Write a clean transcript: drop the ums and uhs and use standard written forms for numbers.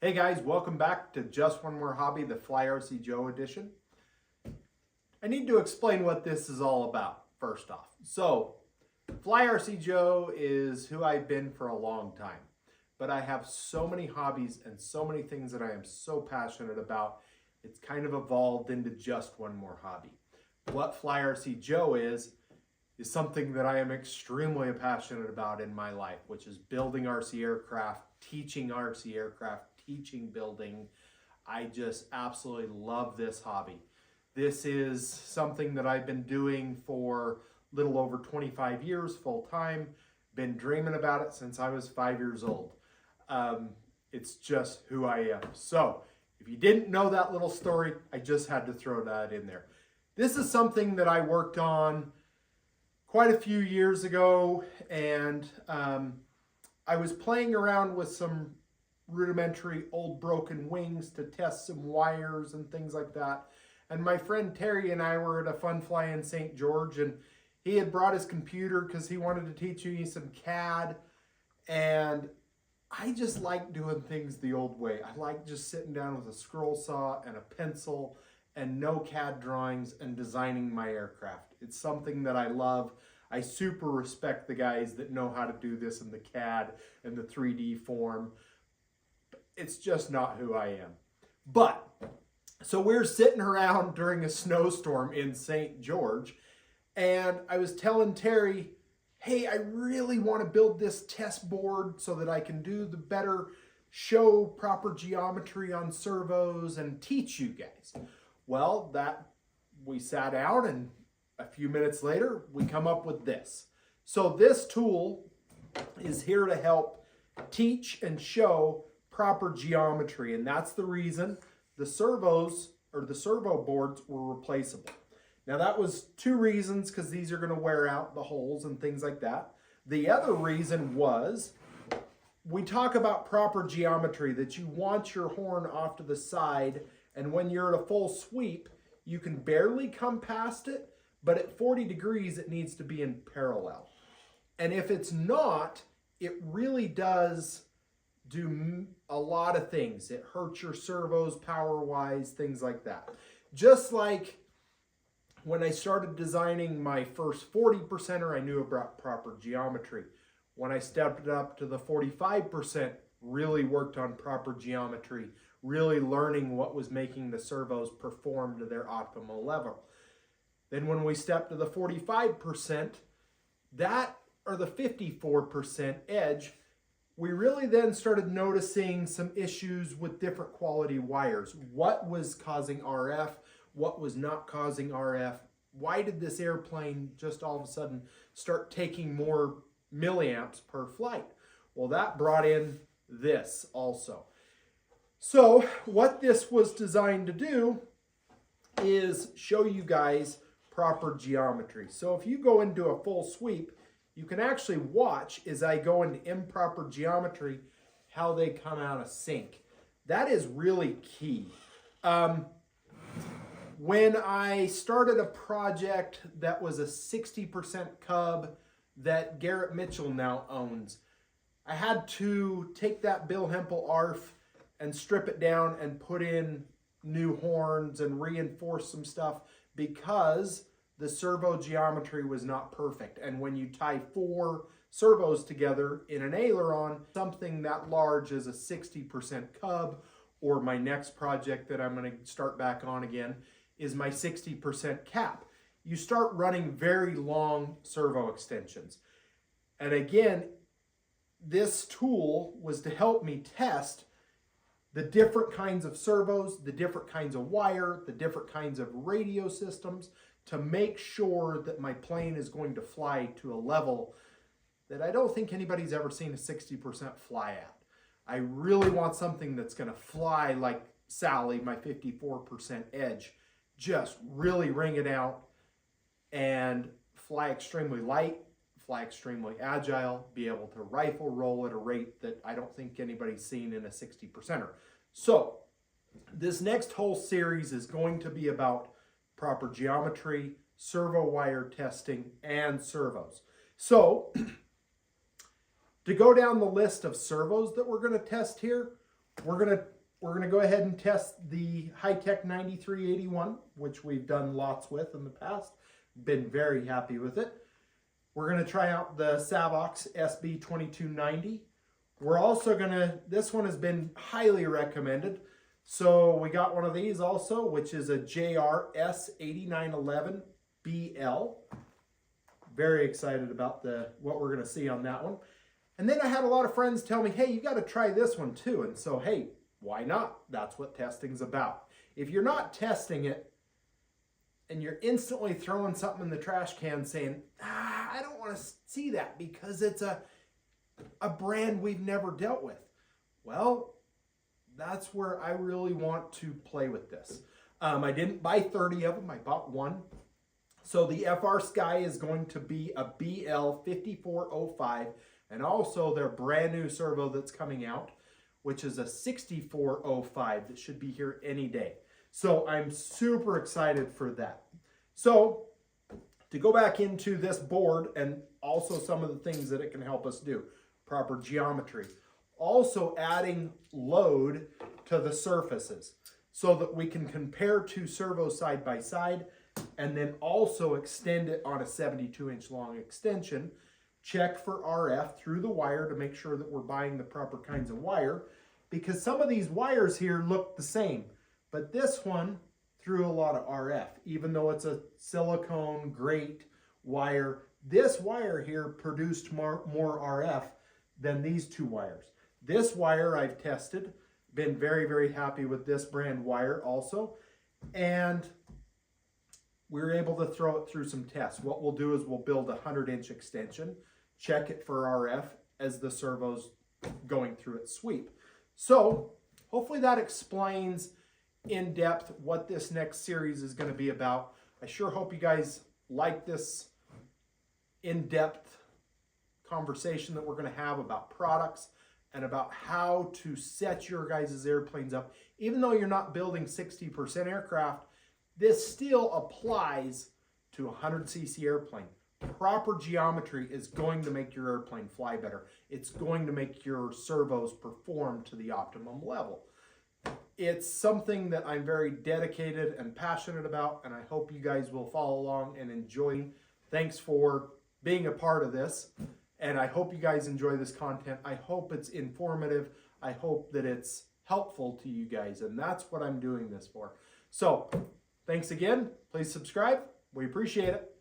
Hey guys, welcome back to Just One More Hobby, the Fly RC Joe edition. I need to explain what this is all about, first off. So, Fly RC Joe is who I've been for a long time, but I have so many hobbies and so many things that I am so passionate about, it's kind of evolved into just one more hobby. What Fly RC Joe is something that I am extremely passionate about in my life, which is building RC aircraft, teaching RC aircraft, teaching building. I just absolutely love this hobby. This is something that I've been doing for a little over 25 years full time. Been dreaming about it since I was 5 years old. It's just who I am. So if you didn't know that little story, I just had to throw that in there. This is something that I worked on quite a few years ago, and I was playing around with some rudimentary old broken wings to test some wires and things like that. And my friend Terry and I were at a fun fly in St. George, and he had brought his computer because he wanted to teach me some CAD. And I just like doing things the old way. I like just sitting down with a scroll saw and a pencil and no CAD drawings and designing my aircraft. It's something that I love. I super respect the guys that know how to do this in the CAD and the 3D form. It's just not who I am. But, so we're sitting around during a snowstorm in St. George, and I was telling Terry, hey, I really want to build this test board so that I can do the better, show proper geometry on servos and teach you guys. Well, we sat down, and a few minutes later, we come up with this. So this tool is here to help teach and show proper geometry, and that's the reason the servos or the servo boards were replaceable. Now that was two reasons, because these are going to wear out the holes and things like that. The other reason was we talk about proper geometry, that you want your horn off to the side, and when you're at a full sweep, you can barely come past it, but at 40 degrees, it needs to be in parallel. And if it's not, it really does do a lot of things. It hurts your servos power-wise, things like that. Just like when I started designing my first 40%er, I knew about proper geometry. When I stepped up to the 45%, really worked on proper geometry, really learning what was making the servos perform to their optimal level. Then when we stepped to the 45%, or the 54% edge, we really then started noticing some issues with different quality wires. What was causing RF? What was not causing RF? Why did this airplane just all of a sudden start taking more milliamps per flight? Well, that brought in this also. So what this was designed to do is show you guys proper geometry. So if you go into a full sweep, you can actually watch as I go into improper geometry how they come out of sync. That is really key. When I started a project that was a 60% Cub that Garrett Mitchell now owns, I had to take that Bill Hempel ARF and strip it down and put in new horns and reinforce some stuff because the servo geometry was not perfect. And when you tie 4 servos together in an aileron, something that large as a 60% Cub, or my next project that I'm going to start back on again is my 60% cap. You start running very long servo extensions. And again, this tool was to help me test the different kinds of servos, the different kinds of wire, the different kinds of radio systems, to make sure that my plane is going to fly to a level that I don't think anybody's ever seen a 60% fly at. I really want something that's going to fly like Sally, my 54% edge, just really ring it out and fly extremely light, fly extremely agile, be able to rifle roll at a rate that I don't think anybody's seen in a 60%er. So this next whole series is going to be about proper geometry, servo wire testing, and servos. So to go down the list of servos that we're going to test here, we're gonna go ahead and test the High-Tech 9381, which we've done lots with in the past. Been very happy with it. We're gonna try out the Savox SB 2290. We're also gonna, this one has been highly recommended. So we got one of these also, which is a JRS 8911 BL. Very excited about what we're gonna see on that one. And then I had a lot of friends tell me, hey, you got to try this one too. And so, hey, why not? That's what testing's about. If you're not testing it and you're instantly throwing something in the trash can saying, I don't want to see that because it's a brand we've never dealt with. Well, that's where I really want to play with this. I didn't buy 30 of them. I bought one. So the FR Sky is going to be a BL 5405. And also their brand new servo that's coming out, which is a 6405 that should be here any day. So I'm super excited for that. So to go back into this board and also some of the things that it can help us do, proper geometry, also adding load to the surfaces so that we can compare two servos side by side and then also extend it on a 72-inch long extension. Check for RF through the wire to make sure that we're buying the proper kinds of wire, because some of these wires here look the same, but this one threw a lot of RF. Even though it's a silicone grate wire, this wire here produced more RF than these two wires. This wire I've tested, been very, very happy with this brand wire also, and we were able to throw it through some tests. What we'll do is we'll build a 100-inch extension, check it for RF as the servo's going through its sweep. So hopefully that explains in depth what this next series is going to be about. I sure hope you guys like this in-depth conversation that we're going to have about products and about how to set your guys' airplanes up. Even though you're not building 60% aircraft, this still applies to a 100cc airplane. Proper geometry is going to make your airplane fly better. It's going to make your servos perform to the optimum level. It's something that I'm very dedicated and passionate about, and I hope you guys will follow along and enjoy. Thanks for being a part of this, and I hope you guys enjoy this content. I hope it's informative. I hope that it's helpful to you guys, and that's what I'm doing this for. So, thanks again. Please subscribe. We appreciate it.